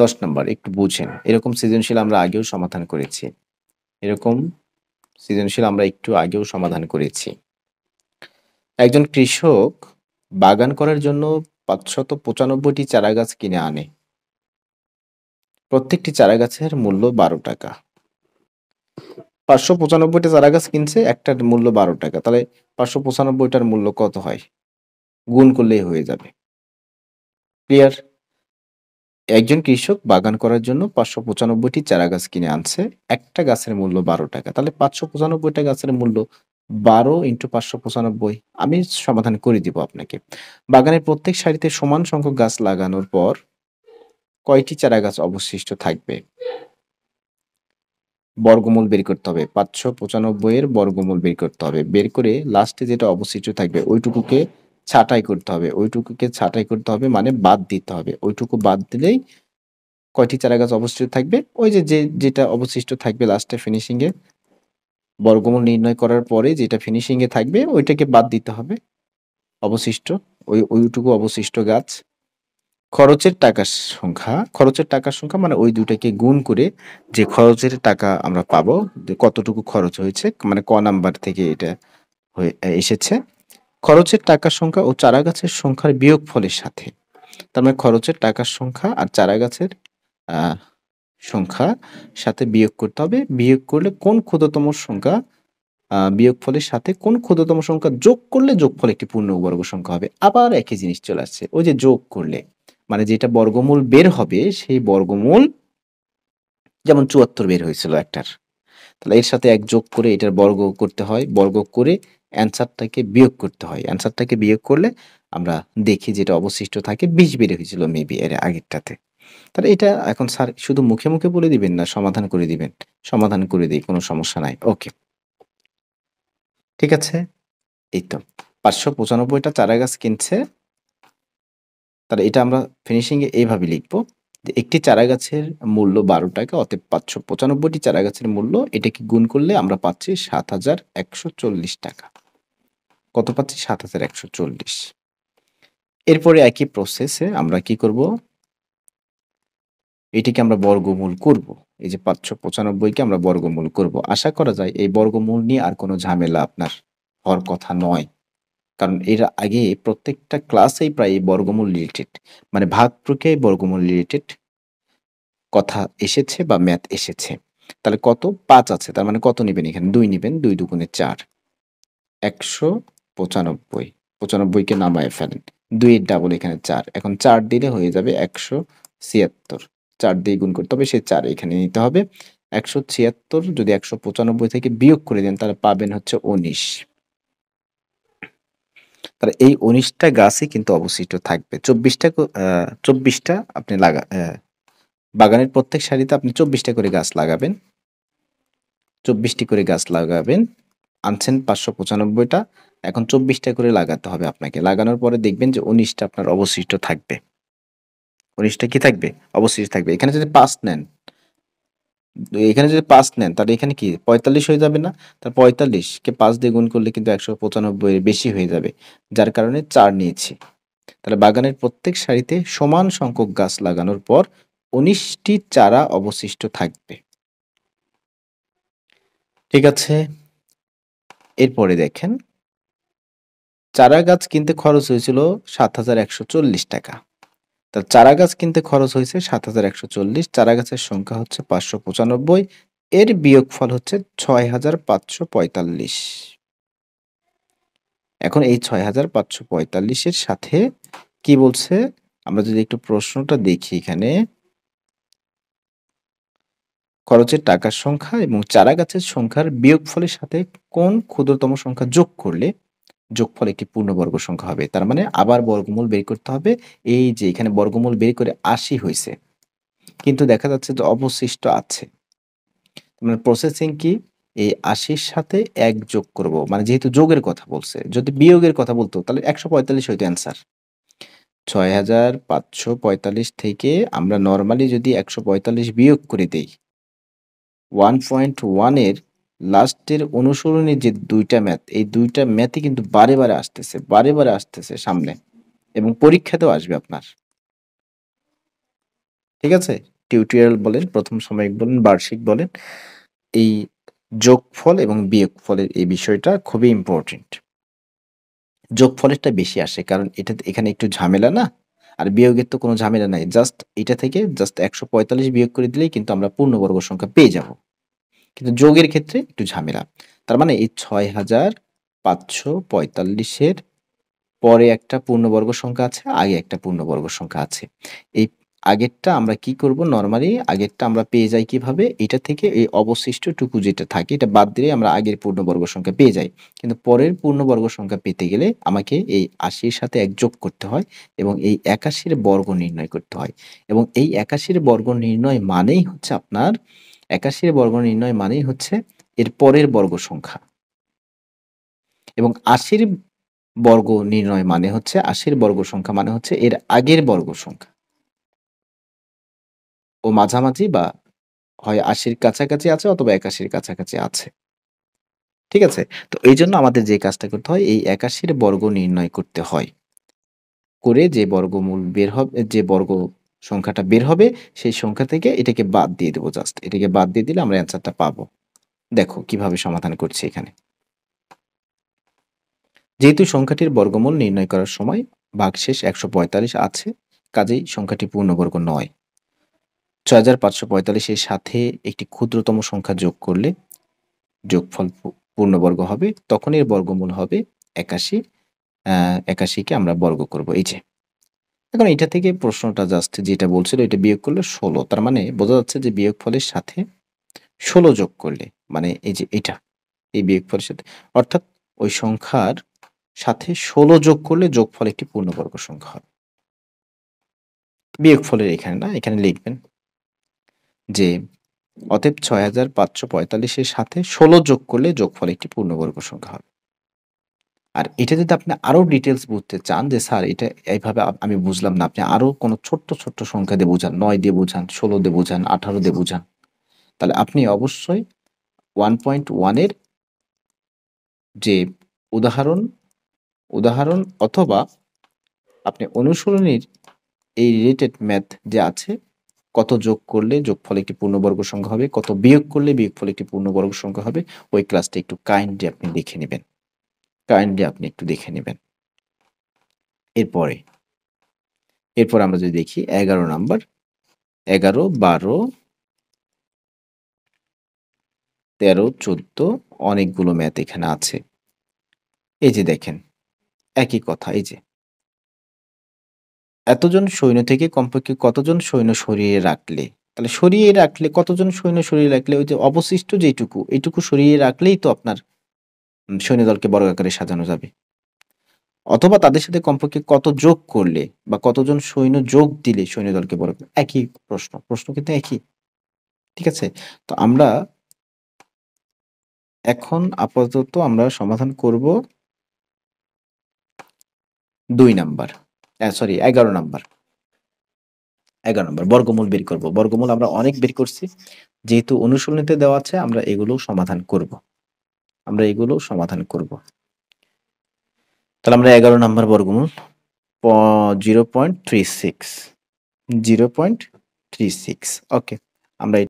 10 number একটু বুঝেন। এরকম সৃজনশীল আমরা আগেও সমাধান করেছি। এরকম সৃজনশীল আমরা একটু আগেও সমাধান করেছি। একজন কৃষক বাগান করার জন্য ৫৯৫ টি চারাগাছ কিনে আনে। প্রত্যেকটি চারাগাছের মূল্য ৳১২। ৫৯৫ টা চারাগাছ কিনছে, একটার মূল্য ৳১২। তাহলে ৫৯৫ টার মূল্য কত হয়? গুণ করলেই হয়ে যাবে। ক্লিয়ার? একজন কৃষক বাগান করার জন্য ৫৯৫ টি চারাগাছ কিনে আনছে। একটা গাছের মূল্য ৳১২। তাহলে ৫৯৫ টা গাছের মূল্য ১২ ইন্টু ৫৯৫। আমি সমাধান করে দিব আপনাকে। বাগানের প্রত্যেক সারিতে সমান সংখ্যক গাছ লাগানোর পর কয়টি চারাগাছ অবশিষ্ট থাকবে? বর্গমূল বের করতে হবে। ৫৯৫ এর বর্গমূল বের করতে হবে। বের করে লাস্টে যেটা অবশিষ্ট থাকবে ওইটুকুকে ছাঁটাই করতে হবে। ওইটুকুকে ছাঁটাই করতে হবে মানে বাদ দিতে হবে। ওইটুকু বাদ দিলেই কয়টি চারাগাছ অবশিষ্ট থাকবে? ওই যেটা অবশিষ্ট থাকবে লাস্টে ফিনিশিং এ বর্গমূল নির্ণয় করার পরে যেটা ফিনিশিং এ থাকবে ওইটাকে বাদ দিতে হবে। অবশিষ্ট ওইটুকু অবশিষ্ট গাছ। খরচের টাকার সংখ্যা মানে ওই ২ টাকে গুণ করে যে খরচের টাকা আমরা পাবো, যে কতটুকু খরচ হয়েছে মানে ক নাম্বার থেকে এটা হয়ে এসেছে। খরচের টাকার সংখ্যা ও চারাগাছের সংখ্যার বিয়োগফলের সাথে। তার মানে খরচের টাকার সংখ্যা আর চারাগাছের আ সংখ্যা সাথে বিয়োগ করতে হবে। বিয়োগ করলে কোন ক্ষুদ্রতম সংখ্যা বিয়োগফলের সাথে কোন ক্ষুদ্রতম সংখ্যা যোগ করলে যোগফল একটি পূর্ণবর্গ সংখ্যা হবে। আবার একই জিনিস চলে আসছে। ওই যে যোগ করলে মানে যেটা বর্গমূল বের হবে সেই বর্গমূল যেমন ৭৪ বের হয়েছিল একটার। তাহলে এর সাথে ১ যোগ করে এটার বর্গ করতে হয়। বর্গ করে অ্যান্সারটাকে বিয়োগ করতে হয়। অ্যান্সারটাকে বিয়োগ করলে আমরা দেখি যেটা অবশিষ্ট থাকে ২০ বের হয়েছিল মেবি এর আগেরটাতে। তাহলে এটা এখন স্যার শুধু মুখে, মুখে বলে দিবেন না সমাধান করে দিবেন? সমাধান করে দেই, কোনো সমস্যা নাই। ওকে। ঠিক আছে? এই তো ৫৯৫ টা চারাগাছ কিনছে। তাহলে এটা আমরা ফিনিশিং এ এইভাবে লিখব যে একটি চারাগাছের মূল্য ৳১২। অতএব ৫৯৫ টি চারাগাছের মূল্য এটাকে গুণ করলে আমরা পাচ্ছি ৳৭,১৪০। কত পাচ্ছি? ৭,১৪০। এরপরে একই প্রসেসে আমরা কি করব? এটিকে আমরা বর্গমূল করব। এই যে ৫৯৫ কে আমরা বর্গমূল করব। আশা করা যায় এই বর্গমূল নিয়ে আর কোনো ঝামেলা আপনার হওয়ার কথা নয়। কারণ এর আগে প্রত্যেকটা ক্লাসেই প্রায় এই বর্গমূল রিলেটেড মানে ভাগ প্রক্রিয়ায় বর্গমূল রিলেটেড কথা এসেছে বা ম্যাথ এসেছে। তাহলে কত? ৫ আছে। তার মানে কত নিবেন এখানে? ২ নিবেন। ২ দুগুণে ৪। ১৯৫। ৯৫ কে নামায়ে ফেলেন। ২ এর ডাবল এখানে ৪। এখন ৪ দিলে হয়ে যাবে ১৭৬। ৪ দিয়ে গুণ করতে হবে, সেই ৪ এখানে নিতে হবে। ১৭৬ যদি ১৯৫ থেকে বিয়োগ করে দেন তাহলে পাবেন হচ্ছে ১৯। তাহলে এই ১৯ টা গাছই কিন্তু অবশিষ্ট থাকবে। ২৪ টা আপনি বাগানের প্রত্যেক সারিতে আপনি ২৪ টা করে গাছ লাগাবেন। ২৪ টি করে গাছ লাগাবেন। আনছেন ৫৯৫ টা। এখন ২৪ টা করে লাগাতে হবে আপনাকে। লাগানোর পরে দেখবেন যে ১৯ টা আপনার অবশিষ্ট থাকবে। ১৯ টা কি থাকবে? অবশিষ্ট থাকবে। এখানে যদি ৫ নেন, এখানে যদি ৫ নেন তাহলে এখানে কি ৪৫ হয়ে যাবে না? তাহলে ৪৫ কে ৫ দিয়ে গুণ করলে কিন্তু ১৯৫ এর বেশি হয়ে যাবে। যার কারণে ৪ নিয়েছি। তাহলে বাগানের প্রত্যেক সারিতে সমান সংখ্যক গাছ লাগানোর পর ১৯ টি চারা অবশিষ্ট থাকবে। ঠিক আছে? এরপরে দেখেন, চারা গাছ কিনতে খরচ হয়েছিল ৳৭,১৪০। তা চারা গাছ কিনতে খরচ হয়েছে ৭,১৪০, চারা গাছের সংখ্যা হচ্ছে ৫৯৫, এর বিয়োগফল হচ্ছে ৬,৫৪৫। এখন এই ৬,৫৪৫ এর সাথে কি বলছে? আমরা যদি একটু প্রশ্নটা দেখি এখানে, খরচের টাকার সংখ্যা এবং চারা গাছের সংখ্যার বিয়োগফলের সাথে কোন ক্ষুদ্রতম সংখ্যা যোগ করলে যোগফল একটি পূর্ণবর্গ সংখ্যা হবে? তার মানে আবার বর্গমূল বের করতে হবে। এই যে এখানে বর্গমূল বের করে ৮০ হইছে। কিন্তু দেখা যাচ্ছে যে অবশিষ্ট আছে। মানে প্রসেসিং কি? এই ৮০ র সাথে ১ যোগ করব। মানে যেহেতু যোগের কথা বলছে। যদি বিয়োগের কথা বলতো তাহলে ১৪৫ হইতো অ্যান্সার। ৬,৫৪৫ থেকে আমরা নরমালি যদি ১৪৫ বিয়োগ করে দেই, 1.1 এর লাস্টের অনুসরণী যে ২ টা ম্যাথ, এই ২ টা ম্যাথই কিন্তু বারে, বারে আসতেছে, বারে, বারে আসতেছে সামনে এবং পরীক্ষাতেও আসবে আপনার। ঠিক আছে? টিউটোরিয়াল বলেন, প্রথম সাময়িক বলেন, বার্ষিক বলেন, এই যোগফল এবং বিয়োগফলের এই বিষয়টা খুবই ইম্পর্টেন্ট। যোগফলেরটা বেশি আসে কারণ এখানে একটু ঝামেলা না? আর বিয়োগের তো কোনো ঝামেলা নাই। জাস্ট এটা থেকে জাস্ট ১৪৫ বিয়োগ করে দিলেই কিন্তু আমরা পূর্ণবর্গ সংখ্যা পেয়ে যাব। কিন্তু যোগের ক্ষেত্রে একটু ঝামেলা। তার মানে এই ৬৫৪৫ এর পরে একটা পূর্ণবর্গ সংখ্যা আছে, আগে একটা পূর্ণবর্গ সংখ্যা আছে। এই আগেরটা আমরা কি করব, নরমালি আগেরটা আমরা পেয়ে যাই কিভাবে? এটা থেকে এই অবশিষ্টটুকু যেটা থাকে এটা বাদ দিলেই আমরা আগের পূর্ণবর্গ সংখ্যা পেয়ে যাই। কিন্তু পরের পূর্ণবর্গ সংখ্যা পেতে গেলে আমাকে এই ৮০ এর সাথে ১ যোগ করতে হয় এবং এই ৮১ এর বর্গ নির্ণয় করতে হয়। এবং এই ৮১ এর বর্গ নির্ণয় মানেই হচ্ছে আপনার ৮১ এর বর্গ নির্ণয় মানেই হচ্ছে এর পরের বর্গ সংখ্যা। এবং ৮০ এর বর্গ নির্ণয় মানে হচ্ছে ৮০ এর বর্গ সংখ্যা মানে হচ্ছে এর আগের বর্গ সংখ্যা। ও মাঝামাঝি বা হয় ৮০ এর কাছাকাছি আছে অথবা ৮১ এর কাছাকাছি আছে। ঠিক আছে? তো এইজন্য আমাদের যে কাজটা করতে হয় এই ৮১ এর বর্গ নির্ণয় করতে হয়। করে যে বর্গমূল বের হবে, যে বর্গ সংখ্যাটা বের হবে সেই সংখ্যা থেকে এটাকে বাদ দিয়ে দেব জাস্ট। এটাকে বাদ দিয়ে দিলে আমরা অ্যান্সারটা পাবো। দেখো কিভাবে সমাধান করছি এখানে। যেহেতু সংখ্যাটির বর্গমূল নির্ণয় করার সময় ভাগশেষ ১৪৫ আছে, কাজেই সংখ্যাটি পূর্ণবর্গ নয়। ৬৫৪৫ এর সাথে একটি ক্ষুদ্রতম সংখ্যা যোগ করলে যোগফল পূর্ণবর্গ হবে, তখন এর বর্গমূল হবে ৮১। ৮১ কে আমরা বর্গ করব, এই যে। এখন এটা থেকে প্রশ্নটা জাস্ট যেটা বলছিল এটা বিয়োগ করলে ১৬, তার মানে বোঝা যাচ্ছে যে বিয়োগফলের সাথে ১৬ যোগ করলে, মানে এই যে এটা, এই বিয়োগফলের সাথে, অর্থাৎ ওই সংখ্যার সাথে ১৬ যোগ করলে যোগফল একটি পূর্ণবর্গ সংখ্যা হবে। বিয়োগফলের এখানে না, এখানে লিখবেন যে অতএব ৬৫৪৫ এর সাথে ১৬ যোগ করলে যোগফল একটি পূর্ণবর্গ সংখ্যা হবে। আর এটা যদি আপনি আরো ডিটেইলস বুঝতে চান যে স্যার এটা এইভাবে আমি বুঝলাম না, আপনি আরো কোনো ছোট্ট, ছোট্ট সংখ্যা দিয়ে বুঝান, ৯ দিয়ে বুঝান, ১৬ দিয়ে বুঝান, ১৮ দিয়ে বুঝান। তাহলে আপনি অবশ্যই 1.1 এর যে উদাহরণ উদাহরণ অথবা আপনি অনুশীলনীর এই রিলেটেড ম্যাথ যে আছে, কত যোগ করলে যোগফল একটি পূর্ণবর্গ সংখ্যা হবে, কত বিয়োগ করলে বিয়োগফল একটি পূর্ণবর্গ সংখ্যা হবে, ওই ক্লাসটা একটু কাইন্ডলি আপনি দেখে নিবেন। কাইন্ডলি আপনি একটু দেখে নিবেন। এরপর আমরা যদি দেখি ১১ নাম্বার, ১১, ১২, ১৩, ১৪ অনেকগুলো ম্যাথ এখানে আছে। এই যে দেখেন, একই কথা, এই যে এতজন সৈন্য থেকে কমপক্ষে কতজন সৈন্য সরিয়ে রাখলে, তাহলে সরিয়ে রাখলে কতজন সৈন্য সরিয়ে রাখলে ওই যে অবশিষ্ট যেইটুকু এইটুকু সরিয়ে রাখলেই তো আপনার সৈন্যদলকে বর্গাকারে সাজানো যাবে। অথবা তাদের সাথে কমপক্ষে কত যোগ করলে বা কতজন সৈন্য যোগ দিলে সৈন্যদলকে বর্গ, একই প্রশ্ন কিন্তু একই। ঠিক আছে? তো আমরা এখন আপাতত আমরা সমাধান করব ২ নাম্বার, সরি ১১ নাম্বার। ১১ নাম্বার বর্গমূল বের করব। বর্গমূল আমরা অনেক বের করছি। যেহেতু অনুশীলনীতে দেওয়া আছে আমরা এগুলোও সমাধান করব। তাহলে আমরা ১১ নাম্বার বর্গমূল 0.36 0.36 ওকে। আমরা